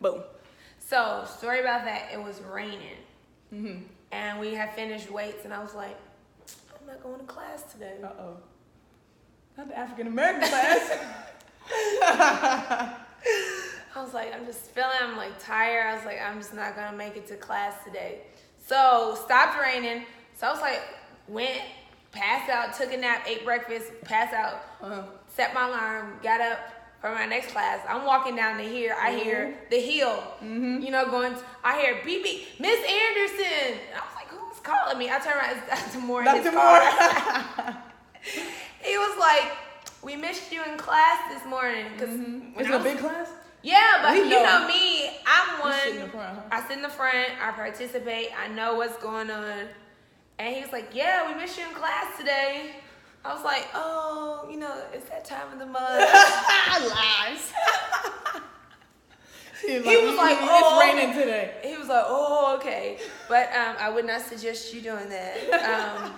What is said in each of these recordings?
Boom. So, story about that, it was raining. And we had finished weights, and I was like, I'm not going to class today. Uh-oh. Not the African American class. I was like, I'm just feeling, like tired. I was like, I'm just not going to make it to class today. So, stopped raining. So, I was like, went, passed out, took a nap, ate breakfast, passed out, set my alarm, got up for my next class. I'm walking down to here. I hear the hill, you know, going. I hear beep beep, Miss Anderson. And I was like, who's calling me? I turn around, it's Dr. Moore in his car. He was like, we missed you in class this morning. Is it a big class? Yeah, but you know me, I'm one. Sit in the front, huh? I sit in the front. I participate. I know what's going on. And he was like, yeah, we missed you in class today. I was like, oh, you know, it's that time of the month. Lies. He was like, oh, it's raining today. He was like, oh, okay. But I would not suggest you doing that.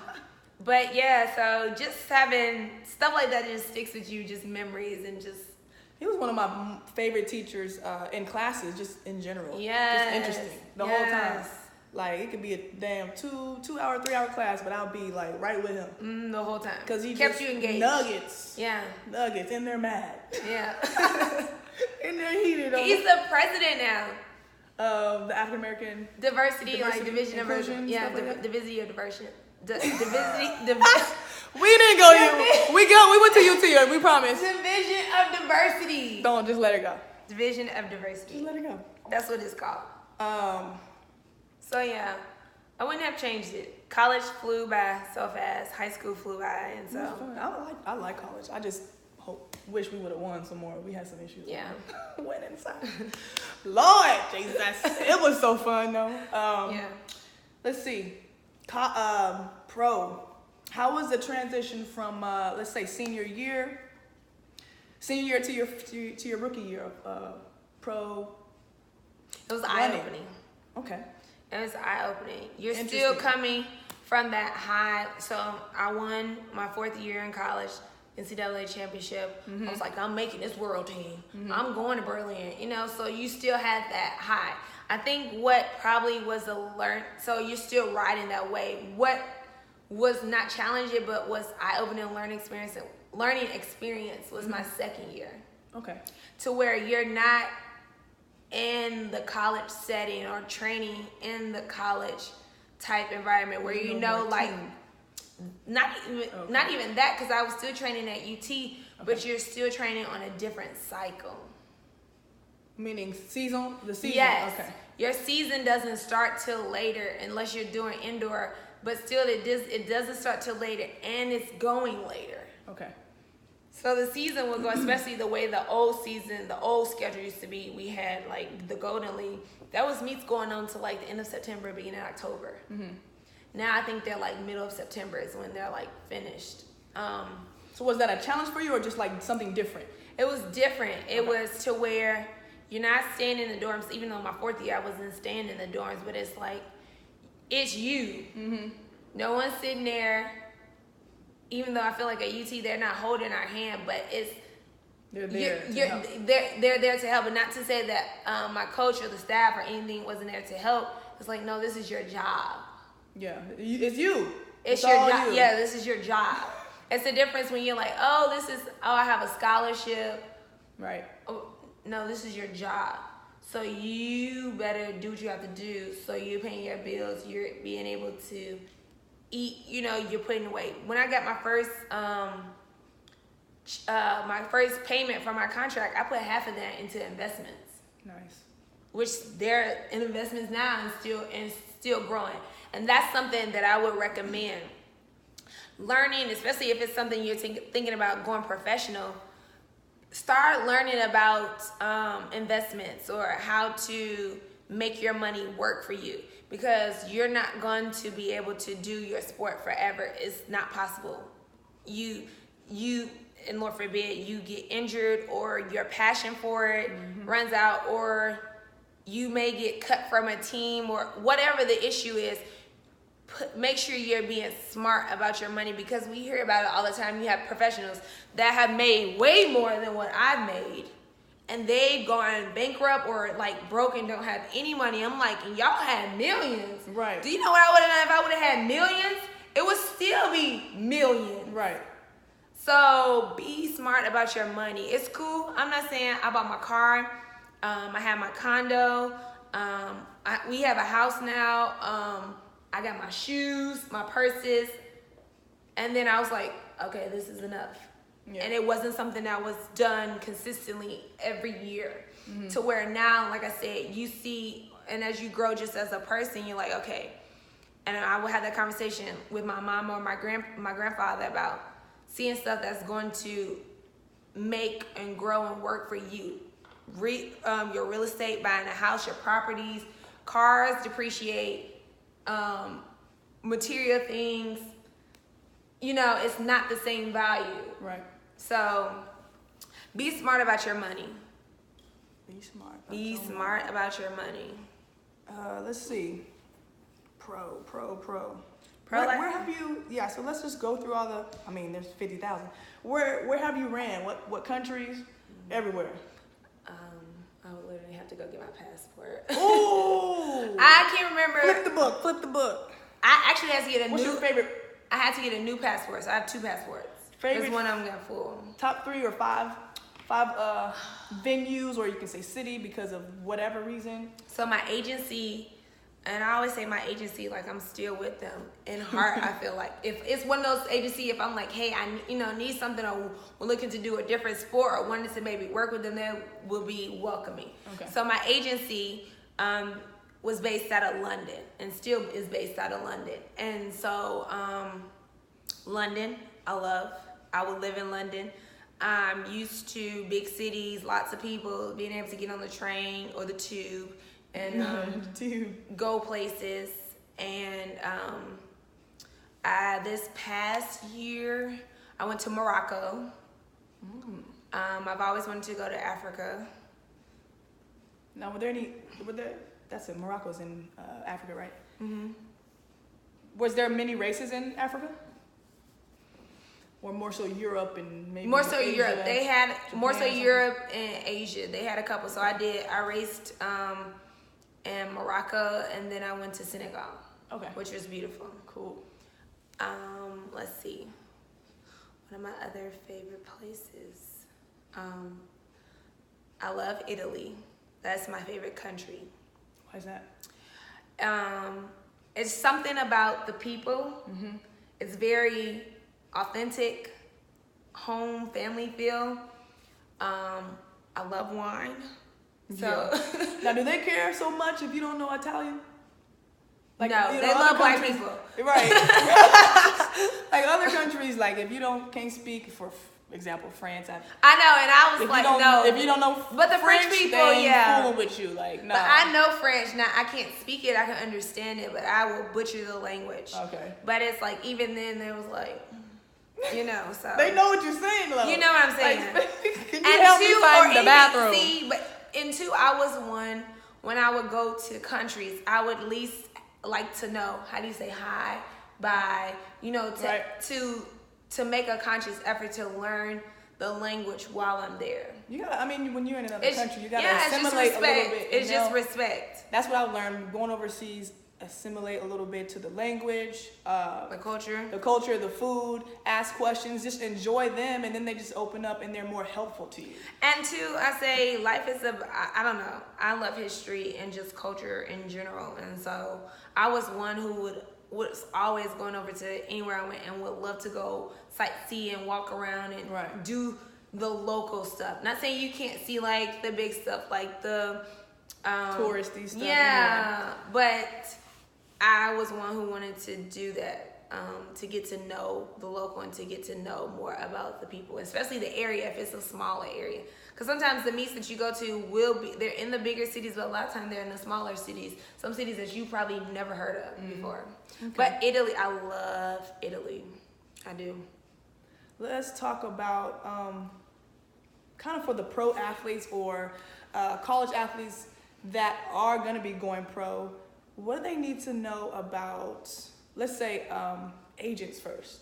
But yeah, so just having stuff like that just sticks with you, just memories and just. He was one of my favorite teachers in classes, just in general. Yes. Just interesting the whole time. Like, it could be a damn 2-hour, 3-hour class, but I'll be, like, right with him. The whole time. Because he kept just you engaged. Nuggets. Yeah. Nuggets, and they're mad. Yeah. And they're heated. He's the president now. Of the African American diversity, like division of inclusion, yeah, like diversity of diversion. Diversity. We didn't go. We went to UT. We promise. Division of diversity. Don't just let it go. Division of diversity. Just let it go. That's what it's called. So yeah, I wouldn't have changed it. College flew by so fast. High school flew by, and so I like college. I just wish we would have won some more. We had some issues. Yeah. Went inside. Lord Jesus, it was so fun though. Yeah. Let's see. Pro. How was the transition from let's say senior year to your rookie year of pro? It was eye-opening. Okay. It was eye-opening. You're still coming from that high. So I won my 4th year in college, NCAA championship. I was like, I'm making this world team. I'm going to Berlin, you know, so you still had that high. I think what probably was so you're still riding that wave. What was not challenging, but was eye-opening learning experience was my 2nd year. Okay. To where you're not in the college setting or training in the college type environment where you know like not even that, because I was still training at UT, but you're still training on a different cycle. Meaning the season? Yes. Okay. Your season doesn't start till later unless you're doing indoor, but still it doesn't start till later, and it's going later. Okay. So the season will go, especially the way the old schedule used to be. We had like the Golden League. That was meets going on to like the end of September, beginning of October. Now I think they're like middle of September is when they're like finished. So was that a challenge for you or just like something different? It was different. It was to where you're not staying in the dorms, even though my 4th year I wasn't staying in the dorms, but it's like, it's you. No one's sitting there. Even though I feel like at UT they're not holding our hand, but they're there to help. They're there to help, and not to say that my coach or the staff or anything wasn't there to help. It's like, no, this is your job. Yeah, it's you. It's your job. Yeah, this is your job. It's the difference when you're like, I have a scholarship. Right. Oh, no, this is your job. So you better do what you have to do. So you're paying your bills. You're being able to eat, you know, you're putting away. When I got my first payment for my contract, I put half of that into investments. Nice. Which they're in investments now and still growing. And that's something that I would recommend. Learning, especially if it's something you're thinking about going professional, start learning about investments or how to make your money work for you, because you're not going to be able to do your sport forever. It's not possible. You and Lord forbid you get injured, or your passion for it runs out, or you may get cut from a team, or whatever the issue is. Make sure you're being smart about your money, because we hear about it all the time. You have professionals that have made way more than what I've made, and they've gone bankrupt or like broken, don't have any money. I'm like, and y'all had millions. Right. Do you know what I would have done if I would have had millions? It would still be millions. Right. So be smart about your money. It's cool. I'm not saying I bought my car. I have my condo. We have a house now. I got my shoes, my purses. And then I was like, okay, this is enough. Yeah. And it wasn't something that was done consistently every year. Mm-hmm. To where now, like I said, you see, and as you grow just as a person, you're like, okay. And I would have that conversation with my mom or my grandfather about seeing stuff that's going to make and grow and work for you. Your real estate, buying a house, your properties, cars depreciate, material things, it's not the same value. Right. So be smart about your money. Be smart. Be smart about your money. Let's see. Pro. Where have you? Yeah. So let's just go through all the. I mean, there's 50,000. Where have you ran? What countries? Everywhere. I would literally have to go get my passport. Ooh. I can't remember. Flip the book. I actually had to get What's your favorite? I had to get a new passport, so I have 2 passports. There's one I'm gonna full. Top 3 or 5 venues, or you can say city because of whatever reason. So my agency, and I always say my agency like I'm still with them in heart. I feel like if it's one of those agencies, if I'm like, hey, I need something, or we're looking to do a different sport, or wanted to maybe work with them, they will be welcoming. Okay. So my agency was based out of London and still is based out of London, and so London, I would live in London. I'm used to big cities, lots of people, being able to get on the train or the tube and go places. And this past year, I went to Morocco. I've always wanted to go to Africa. Now, that's in Morocco's in Africa, right? Mm-hmm. Was there many races in Africa? Or more so Europe and maybe more so Asia, Europe. They had Japan, more so Europe and Asia. They had a couple. So I raced in Morocco, and then I went to Senegal. Okay. Which was beautiful. Cool. Let's see. One of my other favorite places. I love Italy. That's my favorite country. Why is that? It's something about the people. Mm-hmm. It's very authentic, home, family feel. I love wine. So yeah. Now, do they care so much if you don't know Italian? Like, no, they love black people. Right. Like other countries, like if you can't speak, for example, France. I know, and I was like, no. If you don't know, but the French people, yeah, fooling with you, like no. But I know French. Now I can't speak it, I can understand it, but I will butcher the language. Okay. But it's like even then, there was like. So they know what you're saying, though. You know what I'm saying. Like, can you help me find the bathroom? See, but in 2, I was one. When I would go to countries, I would at least like to know how do you say hi, bye. To make a conscious effort to learn the language while I'm there. You gotta. I mean, when you're in another country, you gotta assimilate a little bit. It's just respect. That's what I learned going overseas. Assimilate a little bit to the language, the culture, the food, ask questions, just enjoy them, and then they just open up and they're more helpful to you. And 2, I say life is I don't know. I love history and just culture in general, and so I was one who was always going over to anywhere I went and would love to go sightsee and walk around and do the local stuff. Not saying you can't see like the big stuff, like the touristy stuff. Yeah, but I was one who wanted to do that, to get to know the local and to get to know more about the people, especially the area if it's a smaller area. Because sometimes the meets that you go to they're in the bigger cities, but a lot of times they're in the smaller cities. Some cities that you probably never heard of before. Okay. But Italy, I love Italy. I do. Let's talk about kind of for the pro athletes or college athletes that are going to be going pro. What do they need to know about, let's say, agents first?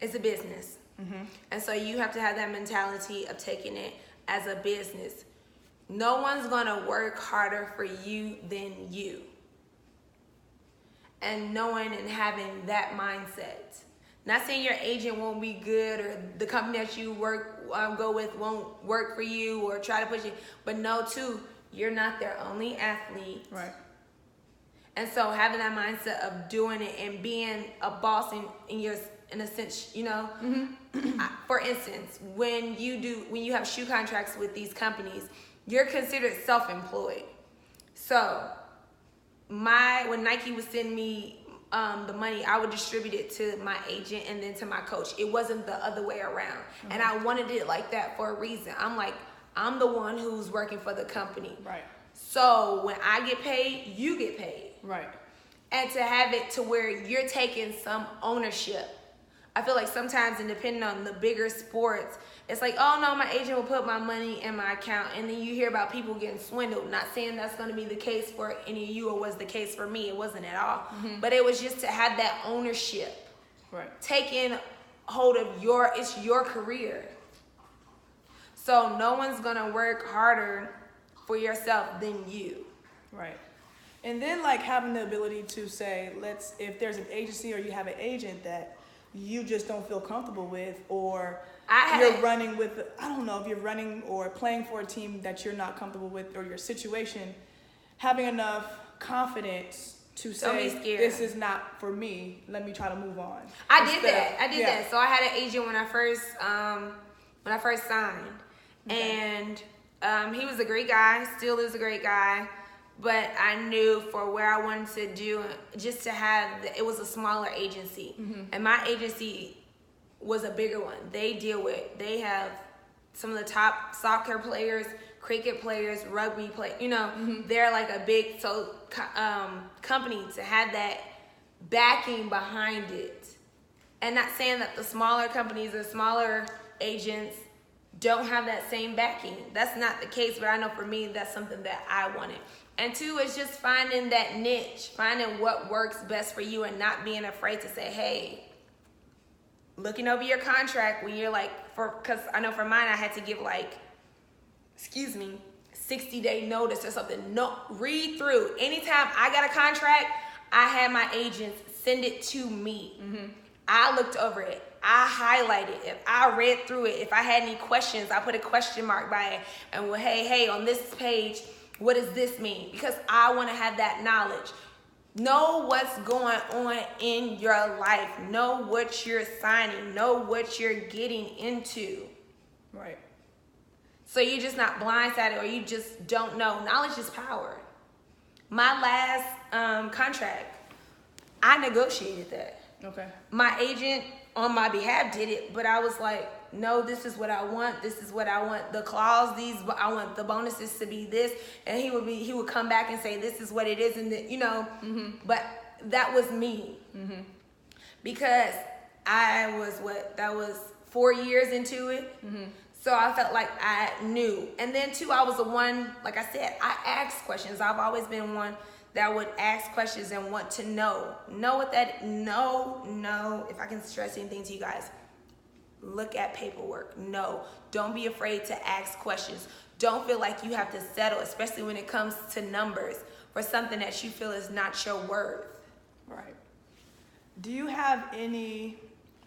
It's a business. Mm-hmm. And so you have to have that mentality of taking it as a business. No one's gonna work harder for you than you. And knowing and having that mindset. Not saying your agent won't be good or the company that you go with won't work for you or try to push you, but know too, you're not their only athlete. Right. And so having that mindset of doing it and being a boss in a sense, you know. Mm-hmm. For instance, when you have shoe contracts with these companies, you're considered self-employed. So when Nike would send me the money, I would distribute it to my agent and then to my coach. It wasn't the other way around. Mm-hmm. And I wanted it like that for a reason. I'm the one who's working for the company. Right. So when I get paid, you get paid. Right. And to have it to where you're taking some ownership. I feel like sometimes, and depending on the bigger sports, it's like, oh no, my agent will put my money in my account, and then you hear about people getting swindled. Not saying that's going to be the case for any of you or was the case for me. It wasn't at all. Mm-hmm. But it was just to have that ownership. Right. Taking hold of it's your career. So no one's going to work harder for yourself than you. Right. And then like having the ability to say, if there's an agency or you have an agent that you just don't feel comfortable with, or you're running with, I don't know, if you're running or playing for a team that you're not comfortable with or your situation, having enough confidence to say, this is not for me, let me try to move on. I did that. So I had an agent when I first signed. Okay. And he was a great guy, still is a great guy. But I knew for where I wanted to do, just to have, it was a smaller agency. Mm-hmm. And my agency was a bigger one. They have some of the top soccer players, cricket players, rugby players, mm-hmm. They're like a big company to have that backing behind it. And not saying that the smaller companies or smaller agents don't have that same backing. That's not the case, but I know for me, that's something that I wanted. And two, is just finding that niche, finding what works best for you and not being afraid to say, hey, looking over your contract when you're because I know for mine, I had to give 60-day notice or something. No, read through. Anytime I got a contract, I had my agents send it to me. Mm-hmm. I looked over it. I highlighted it. I read through it. If I had any questions, I put a question mark by it. And hey, on this page, what does this mean? Because I want to have that knowledge. Know what's going on in your life. Know what you're signing. Know what you're getting into. Right. So you're just not blindsided or you just don't know. Knowledge is power. My last contract, I negotiated that. Okay. My agent on my behalf did it, but I was like, no, this is what I want. This is what I want. The clause, I want the bonuses to be this, and he would come back and say, this is what it is, and mm-hmm. But that was me, mm-hmm. Because that was 4 years into it, mm-hmm. So I felt like I knew, and then too, I was the one, like I said, I asked questions. I've always been one that would ask questions and want to know what that, if I can stress anything to you guys, look at paperwork. No, don't be afraid to ask questions. Don't feel like you have to settle, especially when it comes to numbers, for something that you feel is not your worth. Right. Do you have any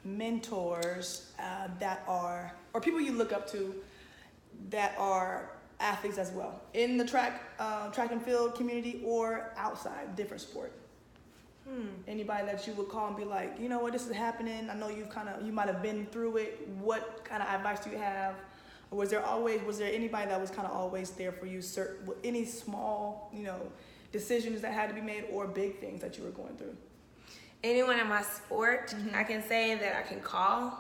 mentors or people you look up to that are athletes as well, in the track and field community or outside, different sport? Anybody that you would call and be like, you know what, this is happening, I know you might have been through it, what kind of advice do you have? Or was there anybody that was kind of always there for you, any small, decisions that had to be made or big things that you were going through? Anyone in my sport, mm-hmm. I can say that I can call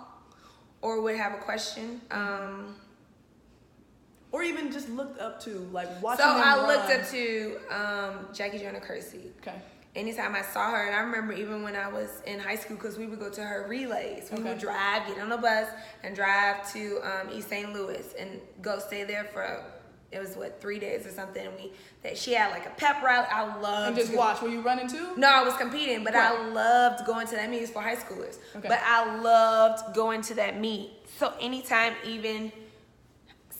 or would have a question. Or even just looked up to, watching them run. Looked up to Jackie Jonah Kersey. Okay. Anytime I saw her, and I remember even when I was in high school, because we would go to her relays. We would drive, get on a bus, and drive to East St. Louis and go stay there for, 3 days or something. And she had a pep rally. I loved. And just watch. Were you running too? No, I was competing, but I loved going to that meet. It's for high schoolers. Okay. But I loved going to that meet. So anytime, even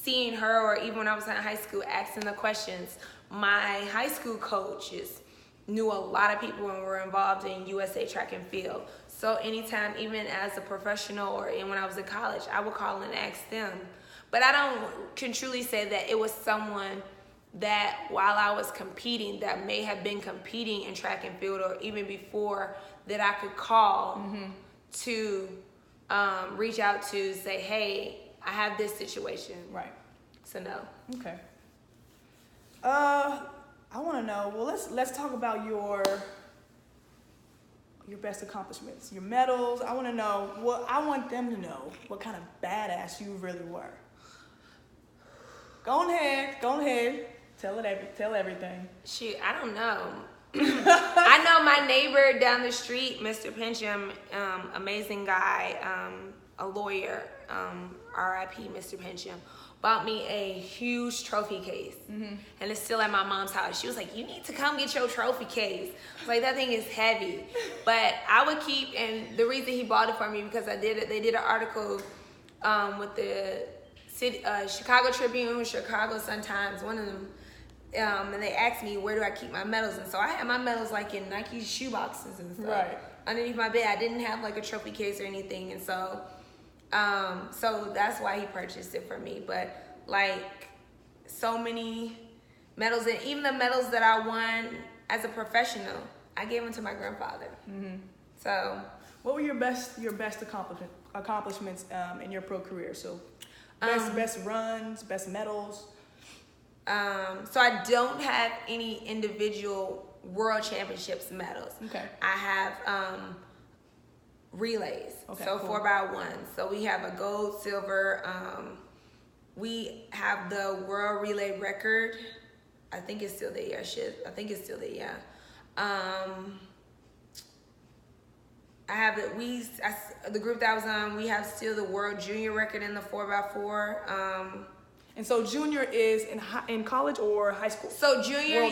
seeing her, or even when I was in high school, asking the questions. My high school coaches knew a lot of people and were involved in USA track and field. So anytime, even as a professional or when I was in college, I would call and ask them. But I can truly say that it was someone that while I was competing, that may have been competing in track and field, or even before, that I could call to reach out to, say, hey, I have this situation. Right. So no. Okay. I want to know. Well, let's talk about your best accomplishments, your medals. I want to know. Well, I want them to know what kind of badass you really were. Go ahead. Tell everything. Shoot, I don't know. I know my neighbor down the street, Mr. Pincham, amazing guy, a lawyer, R.I.P. Mr. Pincham, bought me a huge trophy case. And it's still at my mom's house. She was like, you need to come get your trophy case. I was like, that thing is heavy. But I would keep, and the reason he bought it for me, because they did an article with the city, Chicago Tribune, Chicago Sun-Times, one of them. And they asked me, where do I keep my medals? And so I had my medals like in Nike shoe boxes and stuff. Right. Underneath my bed. I didn't have like a trophy case or anything. And so that's why he purchased it for me. But like so many medals, and even the medals that I won as a professional, I gave them to my grandfather. So what were your best accomplishments in your pro career? So best runs, best medals. So I don't have any individual world championships medals. Okay. I have relays. Okay, So cool. 4x1. So we have a gold, silver. We have the world relay record. I think it's still there. Yeah, I think it's still there. Yeah. I have it. The group that I was on, we have still the world junior record in the 4x4. And so junior is in college or high school? So junior,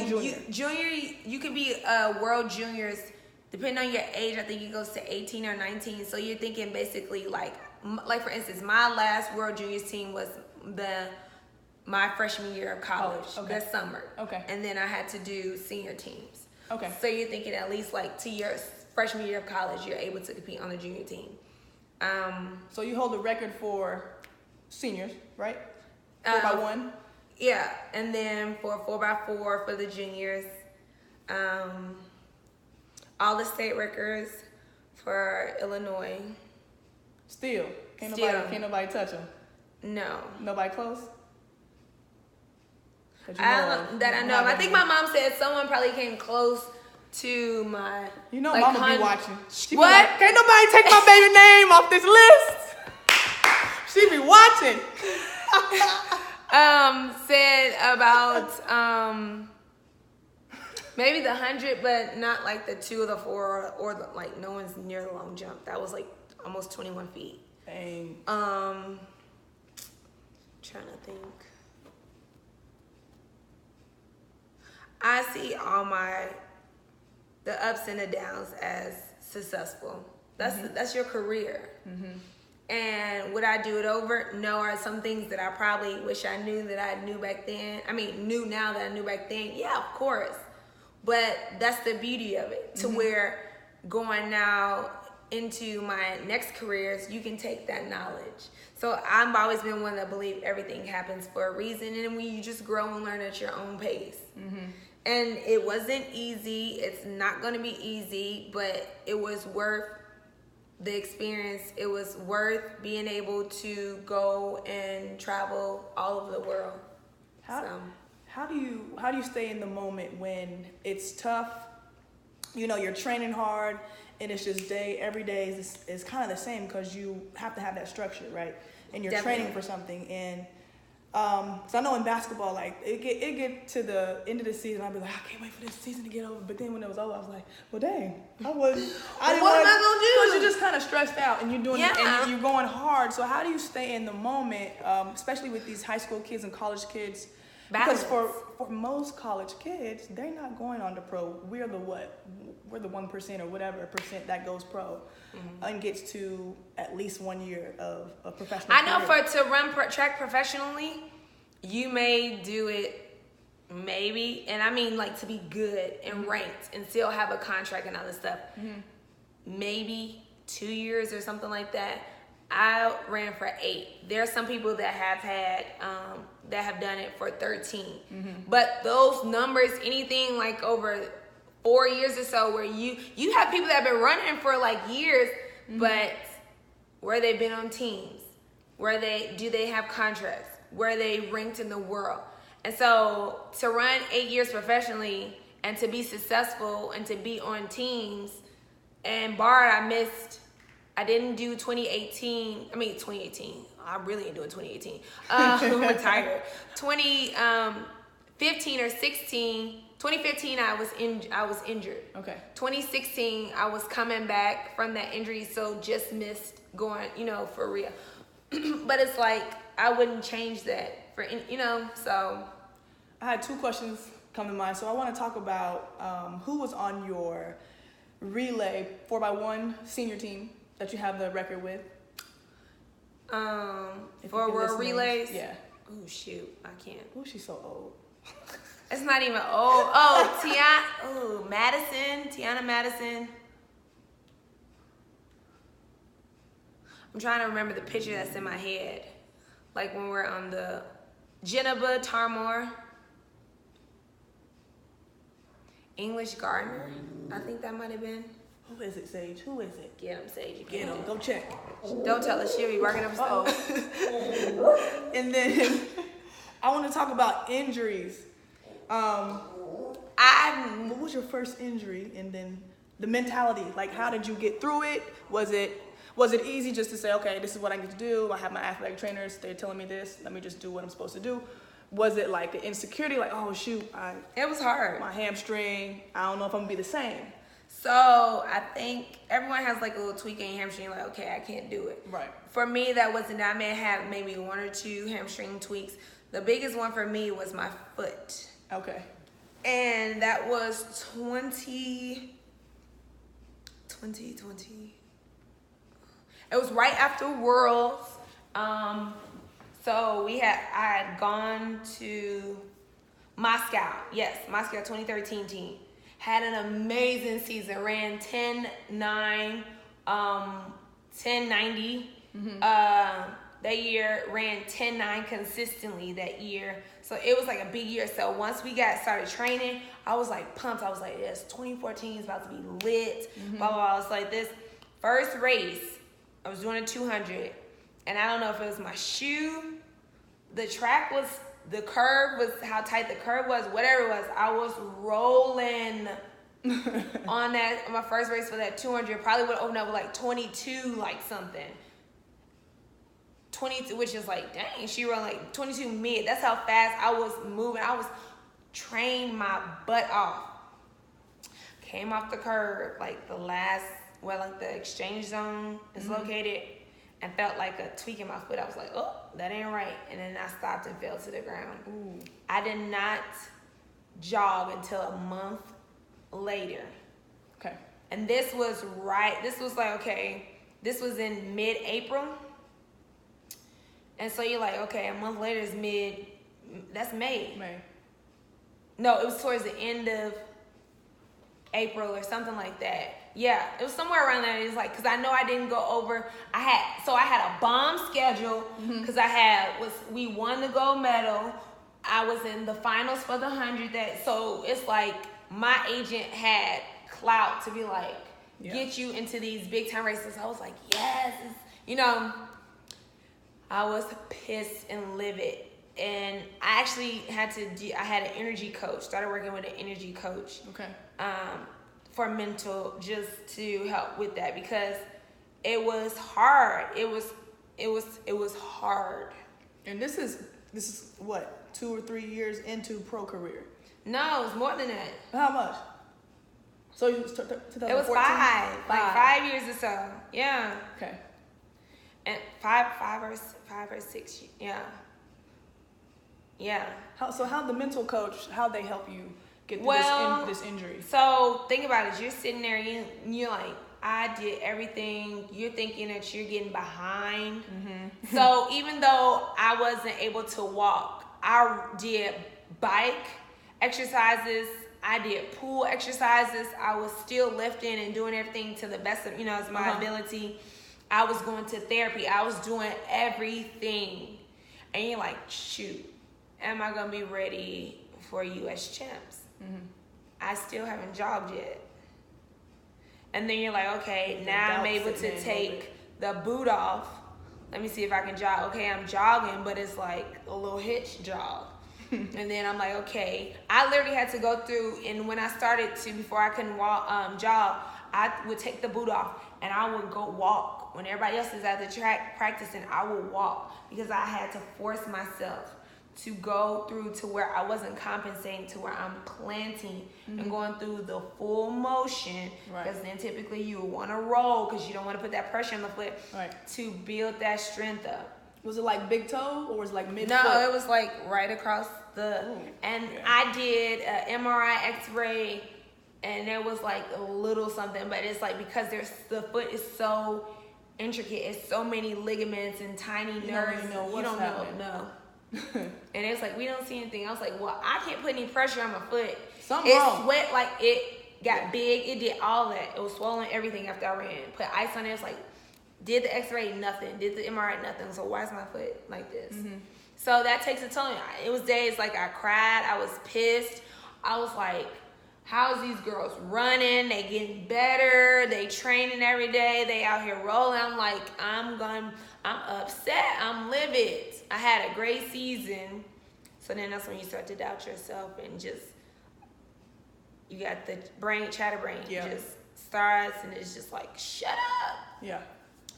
junior. you can be world juniors depending on your age. I think it goes to 18 or 19. So you're thinking basically like for instance, my last world juniors team was my freshman year of college. Okay. That summer. Okay. And then I had to do senior teams. Okay. So you're thinking at least like 2 years, freshman year of college, you're able to compete on the junior team. So you hold the record for seniors, right? 4x1? Yeah, and then for 4x4 for the juniors, all the state records for Illinois. Still, can't nobody touch them. No. Nobody close. I know. I think my mom said someone probably came close to my. You know, Mama be watching. What? Like, can't nobody take my baby name off this list. She be watching. Said about maybe the 100, but not like the 2 or the 4 or the, like no one's near the long jump. That was like almost 21 feet. Dang. Trying to think. I see all the ups and the downs as successful. That's your career. And would I do it over? No. Are some things that I probably wish I knew that I knew back then? I mean, knew now that I knew back then? Yeah, of course. But that's the beauty of it. To where going now into my next careers, you can take that knowledge. So I've always been one that believe everything happens for a reason, and when you just grow and learn at your own pace. And it wasn't easy. It's not going to be easy, but it was worth the experience. It was worth being able to go and travel all over the world. How do you stay in the moment when it's tough? You know, you're training hard, and it's just every day is kind of the same because you have to have that structure, right? And you're training for something. And so I know in basketball, like it get to the end of the season, I'd be like, I can't wait for this season to get over. But then when it was over, I was like, well, dang, what am I gonna do? Because you're just kind of stressed out, and you're doing it, and you're going hard. So how do you stay in the moment, especially with these high school kids and college kids? Balance. Because for most college kids, they're not going on to pro. We're the 1% or whatever percent that goes pro and gets to at least 1 year of professional career. I know to run track professionally, You may do it, maybe, and I mean like to be good and ranked and still have a contract and all this stuff. Maybe 2 years or something like that. I ran for 8. There are some people that have had that have done it for 13. But those numbers, anything like over 4 years or so, where you have people that have been running for like years, but where they've been on teams, where they have contracts, where they ranked in the world. And so to run 8 years professionally and to be successful and to be on teams, and Bard, I didn't do 2018. 2018. I really ain't doing 2018. I'm retired. 2015 or 16. 2015, I was injured. Okay. 2016, I was coming back from that injury, so just missed going, for real. But it's like I wouldn't change that for, so. I had 2 questions come to mind. So I want to talk about who was on your relay 4x1 senior team that you have the record with. For world relays? Yeah. Oh, shoot. I can't. Oh, she's so old. It's not even old. Tiana Madison. I'm trying to remember the picture that's in my head. Like when we're on the Jennifer Tarmore. English Gardner. I think that might have been. Who is it, Sage? Who is it? Get him, Sage. Get him. Go check. Don't tell us. She'll be barking up her stuff. And then I want to talk about injuries. What was your first injury, and then the mentality? Like, how did you get through it? Was it easy just to say, okay, this is what I need to do? I have my athletic trainers. They're telling me this. Let me just do what I'm supposed to do. Was it like the insecurity? Like, oh shoot, it was hard. My hamstring. I don't know if I'm gonna be the same. So I think everyone has like a little tweak in hamstring. Like, okay, I can't do it. Right. For me, that wasn't. I may have maybe 1 or 2 hamstring tweaks. The biggest one for me was my foot. Okay. And that was 2020. It was right after Worlds. So I had gone to Moscow. Yes, Moscow 2013 team. Had an amazing season. Ran 10.9, 10.90. That year, ran 10.9 consistently that year. So it was like a big year. So once we started training, I was like pumped. I was like, yes, 2014 is about to be lit. Blah, blah, blah. I was like, this first race, I was doing a 200. And I don't know if it was my shoe. The curve was how tight the curve was, whatever it was. I was rolling on my first race for that 200. Probably would open up with like 22, like something. 22, which is like, dang, she ran like 22 mid. That's how fast I was moving. I was trained my butt off. Came off the curb, like the exchange zone is located, and felt like a tweak in my foot. I was like, oh, that ain't right. And then I stopped and fell to the ground. Ooh. I did not jog until a month later. Okay. And this was in mid-April. And so you're like, okay, a month later is that's May. No, it was towards the end of April or something like that. Yeah, it was somewhere around there. It was like, because I know I didn't go over. I had a bomb schedule because we won the gold medal. I was in the finals for the 100. So it's like my agent had clout to be like, get you into these big time races. I was like, yes, I was pissed and livid. And I actually had an energy coach, started working with an energy coach. Okay. For mental, just to help with that, because it was hard. It was hard. And this is what, 2 or 3 years into pro career? No, it was more than that. How much? So it was 2014? It was 5. Like 5 years or so. Yeah. Okay. And 5 or 6. Yeah. Yeah. How the mental coach, how they help you get through this injury? So think about it. You're sitting there, you're like, I did everything. You're thinking that you're getting behind. So even though I wasn't able to walk I did bike exercises. I did pool exercises. I was still lifting and doing everything to the best of, as my ability. I was going to therapy. I was doing everything. And you're like, shoot, am I going to be ready for US champs? I still haven't jogged yet. And then you're like, okay, now I'm able to take the boot off. Let me see if I can jog. Okay, I'm jogging, but it's like a little hitch jog. And then I'm like, okay, I literally had to go through, and when I started to, before I couldn't walk, jog, I would take the boot off and I would go walk. When everybody else is at the track practicing, I would walk because I had to force myself to go through to where I wasn't compensating, to where I'm planting and going through the full motion. Because then typically you want to roll because you don't want to put that pressure on the foot to build that strength up. Was it like big toe or was it like mid-foot? No, it was like right across the, I did an MRI x-ray and there was like a little something, but it's like because the foot is so intricate, it's so many ligaments and tiny nerves. You don't know. And it's like, we don't see anything. I was like, well, I can't put any pressure on my foot. Something wrong. It sweat, like it got big. It did all that. It was swollen, everything after I ran. Put ice on it. It's like, did the x-ray, nothing. Did the MRI, nothing. So why is my foot like this? So that takes a toll. It was days like I cried. I was pissed. I was like, how's these girls running? They getting better. They training every day. They out here rolling. I'm like, I'm upset. I'm livid. I had a great season. So then that's when you start to doubt yourself and just, you got the chatterbrain just starts and it's just like, shut up. Yeah.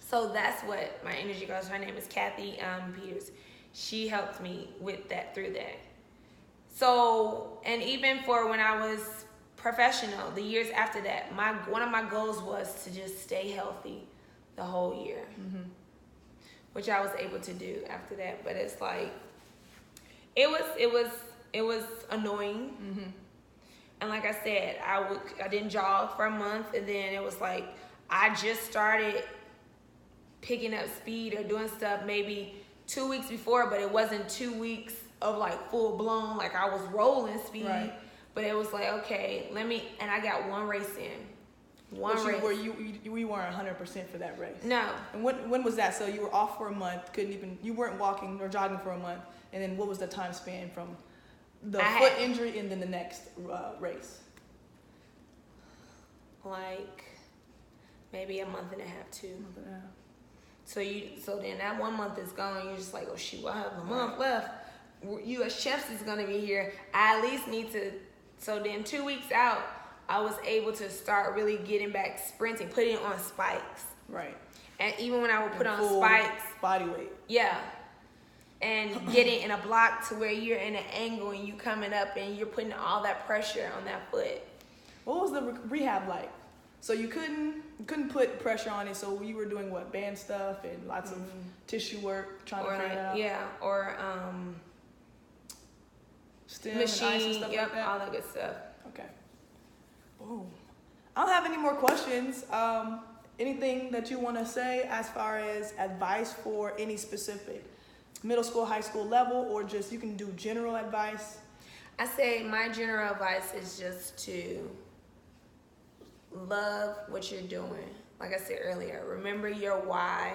So that's what my energy coach, her name is Kathy Peters. She helped me with that, through that. So, and even for when I was professional, the years after that, one of my goals was to just stay healthy the whole year, which I was able to do after that. But it's like, it was annoying. And like I said, I didn't jog for a month, and then it was like I just started picking up speed or doing stuff maybe 2 weeks before, but it wasn't 2 weeks of like full blown, like I was rolling speed. But it was like, okay, and I got one race in. You weren't 100% for that race. No. And when was that? So you were off for a month, you weren't walking or jogging for a month, and then what was the time span from the foot injury and then the next race? Like maybe a month and a half, 2. So then that 1 month is gone. You're just like, oh shoot, I have a month left. US Champs is gonna be here. I at least need to. So then 2 weeks out, I was able to start really getting back sprinting, putting on spikes. And even when I would put on spikes, body weight. And getting in a block to where you're in an angle and you coming up and you're putting all that pressure on that foot. What was the rehab like? So you couldn't put pressure on it, so you were doing what, band stuff and lots of tissue work, trying to figure it out? Yeah, or stem machine, and ice and stuff like that? all that good stuff. Okay. Boom. I don't have any more questions. Anything that you want to say as far as advice for any specific middle school, high school level, or just you can do general advice? I say my general advice is just to love what you're doing. Like I said earlier, remember your why.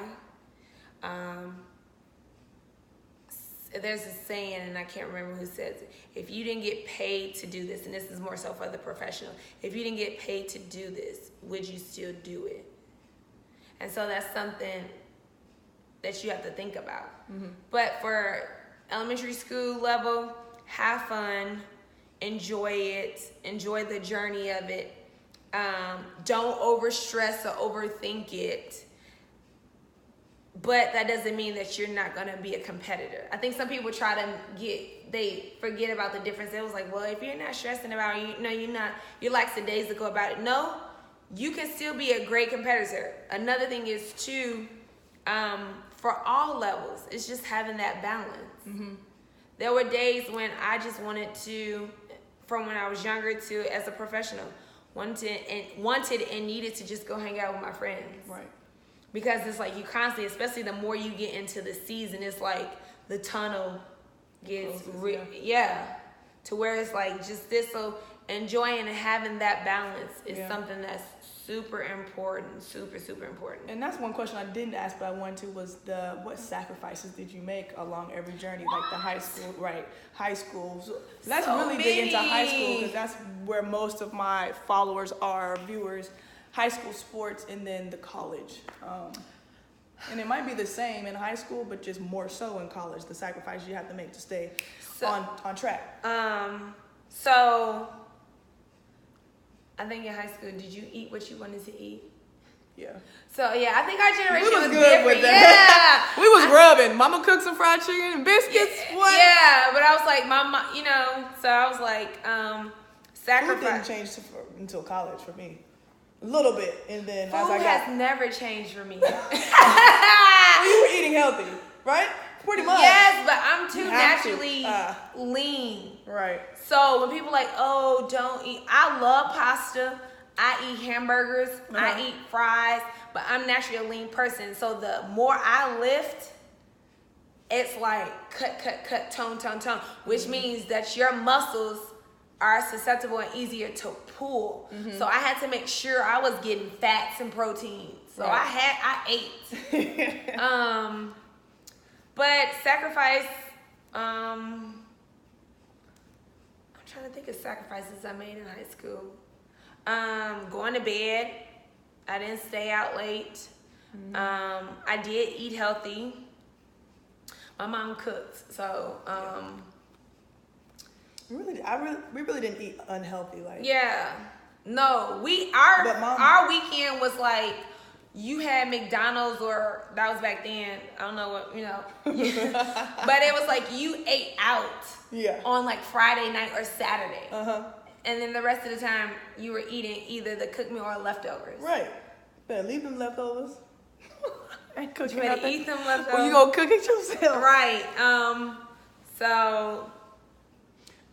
There's a saying, and I can't remember who says it. If you didn't get paid to do this, and this is more so for the professional, if you didn't get paid to do this, would you still do it? And so that's something that you have to think about. But for elementary school level, have fun, enjoy it, enjoy the journey of it. Don't overstress or overthink it. But that doesn't mean that you're not gonna be a competitor. I think some people they forget about the difference. It was like, well, if you're not stressing about it, you're lackadaisical about it. No, you can still be a great competitor. Another thing is too, for all levels, it's just having that balance. There were days when I just wanted to, from when I was younger to as a professional, wanted and needed to just go hang out with my friends. Because it's like you constantly, especially the more you get into the season, it's like the tunnel gets to where it's like just this. So enjoying and having that balance is something that's super important, super important. And that's one question I didn't ask, but I wanted to, was what sacrifices did you make along every journey, like the high school, right? High school. So let's really dig into high school, because that's where most of my followers are, viewers. High school sports, and then the college. And it might be the same in high school, but just more so in college, the sacrifice you have to make to stay on track. So I think in high school, did you eat what you wanted to eat? Yeah. So yeah, I think our generation was good different. with that. We was rubbing. Mama cooked some fried chicken and biscuits. What? Yeah, but I was like, Mama, so I was like, sacrifice. Food didn't change until college for me. A little bit, and then food as I got. has never changed for me. Well, you were eating healthy, right? Pretty much. Yes, but I'm too naturally lean. Right. So when people are like, oh, don't eat. I love pasta. I eat hamburgers. I eat fries. But I'm naturally a lean person. So the more I lift, it's like cut, tone. Which means that your muscles are susceptible and easier to pull. So I had to make sure I was getting fats and proteins. So I ate. But sacrifice, I'm trying to think of sacrifices I made in high school. Going to bed. I didn't stay out late. I did eat healthy. My mom cooked, so we really didn't eat unhealthy, like. Yeah. No, our weekend was like, you had McDonald's, or that was back then. I don't know what, but it was like you ate out on like Friday night or Saturday. And then the rest of the time you were eating either the cooked meal or leftovers. Right. Better leave them leftovers. Ain't cooking You better nothing. eat them leftovers. Or you gonna cook it yourself. Right. So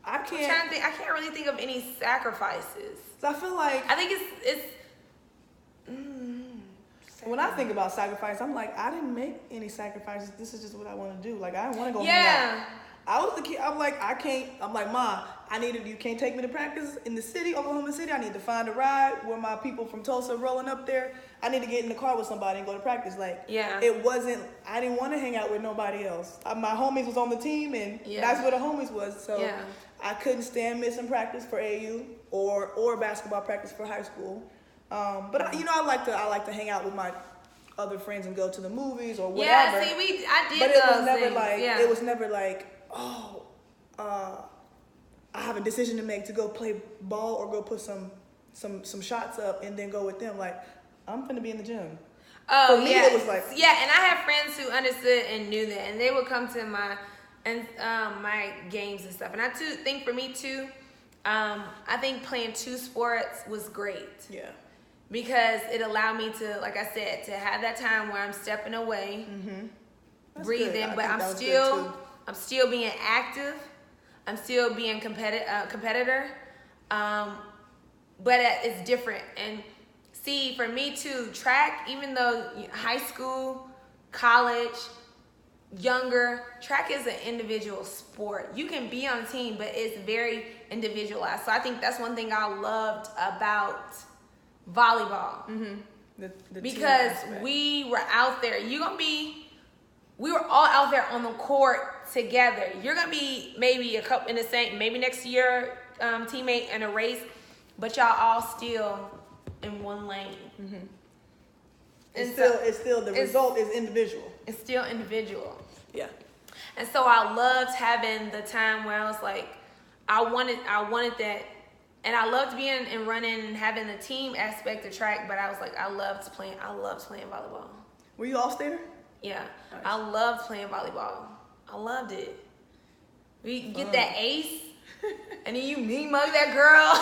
I can't really think of any sacrifices. So I feel like it's when I think about sacrifice, I'm like, I didn't make any sacrifices. This is just what I want to do. Like, I didn't want to go hang out. I was the kid. I'm like, Ma, you can't take me to practice in the city, Oklahoma City. I need to find a ride where my people from Tulsa rolling up there. I need to get in the car with somebody and go to practice. Like, I didn't want to hang out with nobody else. My homies was on the team, and that's where the homies was. So I couldn't stand missing practice for AU or basketball practice for high school. But I like to hang out with my other friends and go to the movies or whatever. Yeah, see, I did. But it was never like, I have a decision to make to go play ball or go put some shots up and then go with them. Like, I'm gonna be in the gym. Oh, for me, it was like, and I have friends who understood and knew that, and they would come to my games and stuff. And I think for me too, I think playing 2 sports was great. Yeah. Because it allowed me to, like I said, to have that time where I'm stepping away, breathing, but I'm still being active. I'm still being competitor. But it's different. And see, for me too, track, even though high school, college, younger, track is an individual sport. You can be on a team, but it's very individualized. So I think that's one thing I loved about volleyball. Because we were out there. We were all out there on the court together. You're gonna be maybe a couple in the same, maybe next to your teammate in a race, but y'all all still in one lane. It's still the result is individual. It's still individual. Yeah. And so I loved having the time where I was like, I wanted that. And I loved being and running and having the team aspect of track, but I was like, I loved playing volleyball. Were you all-stater? Yeah. Nice. I loved playing volleyball. I loved it. We get that ace, and then you mug that girl.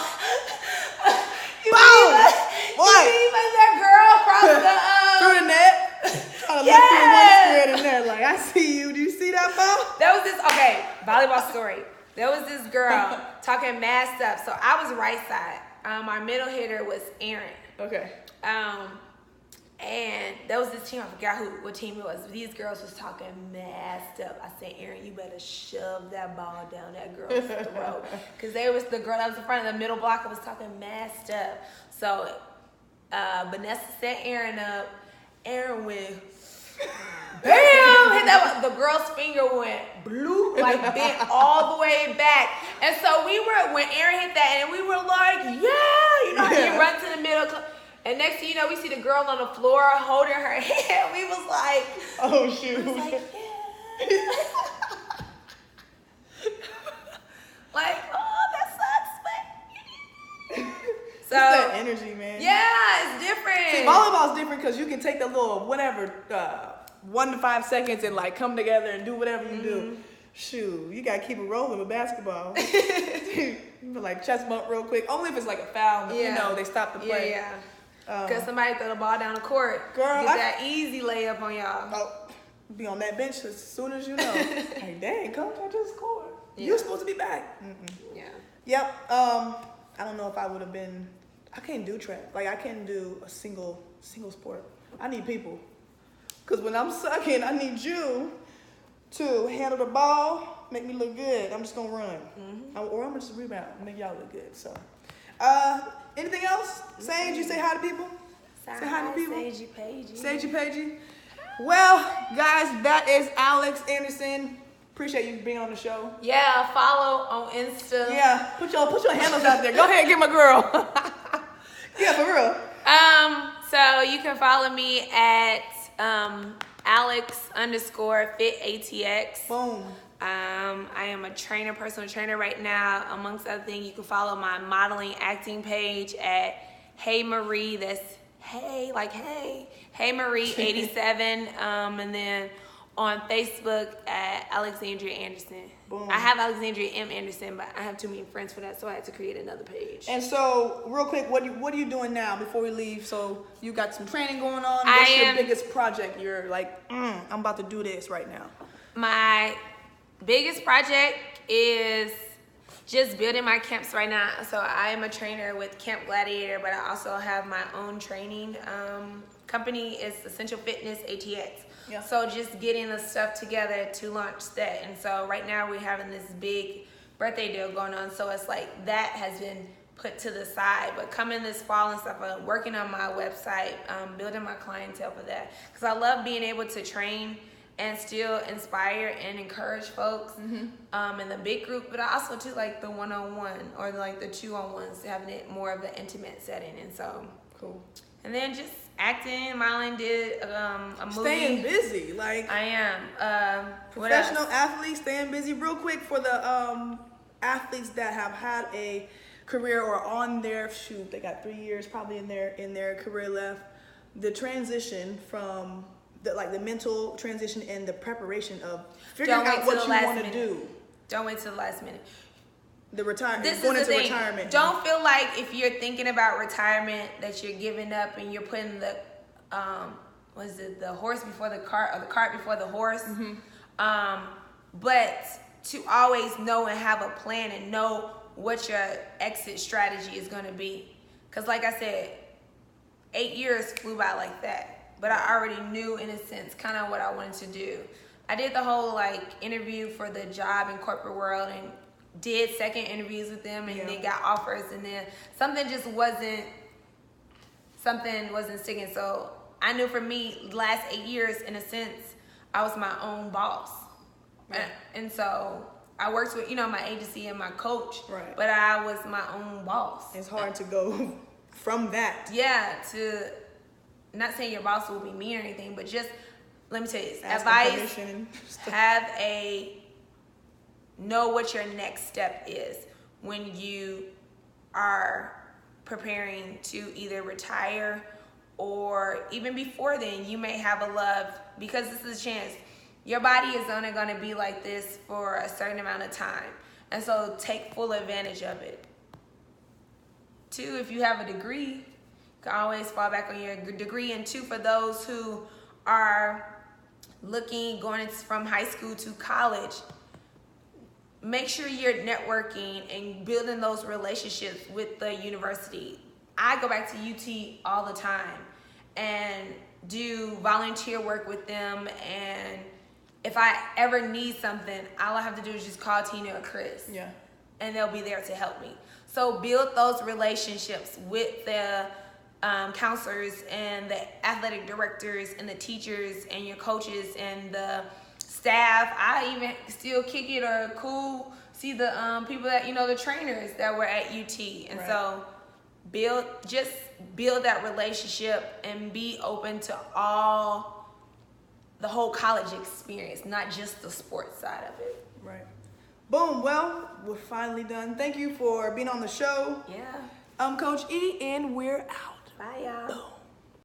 you mug that girl across the through the net. Trying to look through one square in there, like, I see you. Do you see that ball? That was this volleyball story. There was this girl talking mad stuff. So I was right side. Our middle hitter was Aaron. Okay. And there was this team, I forgot what team it was. These girls was talking messed up. I said, Aaron, you better shove that ball down that girl's throat. Because the girl that was in front of the middle blocker was talking messed up. So Vanessa set Aaron up. Aaron went, bam! Hit that one. The girl's finger went blue, like bent all the way back. And so when Aaron hit that, and we were like, yeah! You know how you run to the middle. And next thing you know, we see the girl on the floor holding her hand. We was like, oh shoot. We was like, yeah. Like, oh, that sucks, but It's that energy, man. Yeah, it's different. See, volleyball's different because you can take the little whatever 1 to 5 seconds and like come together and do whatever you do. Shoot, you gotta keep it rolling with basketball. You be like chest bump real quick. Only if it's like a foul. You know, they stop the play. Yeah. Because somebody throw the ball down the court. Girl, get that easy layup on y'all. Oh, be on that bench as soon as you know. Like, dang, coach, I just scored. Yeah. You're supposed to be back. Yeah. Yep. I don't know if I would have been. I can't do track. Like I can't do a single sport. I need people. Cause when I'm sucking, I need you to handle the ball, make me look good. I'm just gonna run, or I'm gonna just rebound, make y'all look good. So, anything else? Sage, you say hi to people. Say hi to people. Sagey Pagey. Well, guys, that is Alex Anderson. Appreciate you being on the show. Yeah, follow on Insta. Yeah, put your handles out there. Go ahead and get my girl. Yeah, for real. So you can follow me at Alex_FitATX. Boom. I am a personal trainer right now. Amongst other things, you can follow my modeling acting page at Hey Marie. That's Hey Marie 87. And then on Facebook at Alexandria Anderson. Boom. I have Alexandria M. Anderson, but I have too many friends for that, so I had to create another page. And so, real quick, what are you doing now before we leave? So, you got some training going on. What's your biggest project? You're like, I'm about to do this right now. My biggest project is just building my camps right now. So, I am a trainer with Camp Gladiator, but I also have my own training company. It's Essential Fitness ATX. Yeah. So just getting the stuff together to launch that. And so right now we're having this big birthday deal going on. So it's like that has been put to the side. But coming this fall and stuff, I'm working on my website, building my clientele for that. Because I love being able to train and still inspire and encourage folks in the big group, but I also too like the one-on-one or like the two-on-ones, having it more of an intimate setting. And so cool. And then just acting, modeling, did a movie. Staying busy, like I am. Professional athletes, staying busy. Real quick for the athletes that have had a career or on their they got 3 years probably in their career left. The transition from the mental transition and the preparation of figuring out what you want to do. Don't wait till the last minute. Retirement. Retirement. Don't feel like if you're thinking about retirement that you're giving up and you're putting the the horse before the cart or the cart before the horse. But to always know and have a plan and know what your exit strategy is going to be. Because like I said, 8 years flew by like that. But I already knew in a sense kind of what I wanted to do. I did the whole interview for the job in corporate world and did second interviews with them and then got offers, and then something wasn't sticking. So I knew for me, the last 8 years, in a sense, I was my own boss. Right. And so I worked with, my agency and my coach, right, but I was my own boss. It's hard to go from that. Yeah, to not saying your boss will be mean or anything, but just, let me tell you, advice, know what your next step is when you are preparing to either retire, or even before then, you may have a love, because this is a chance. Your body is only going to be like this for a certain amount of time. And so take full advantage of it. 2, if you have a degree, you can always fall back on your degree. And 2, for those who are going from high school to college, make sure you're networking and building those relationships with the university. I go back to UT all the time, and do volunteer work with them. And if I ever need something, all I have to do is just call Tina or Chris. Yeah. And they'll be there to help me. So build those relationships with the counselors and the athletic directors and the teachers and your coaches and the staff. I even still kick it or see the people that, the trainers that were at UT. And so build that relationship and be open to the whole college experience, not just the sports side of it. Right. Boom. Well, we're finally done. Thank you for being on the show. Yeah. I'm Coach E, and we're out. Bye, y'all. Boom.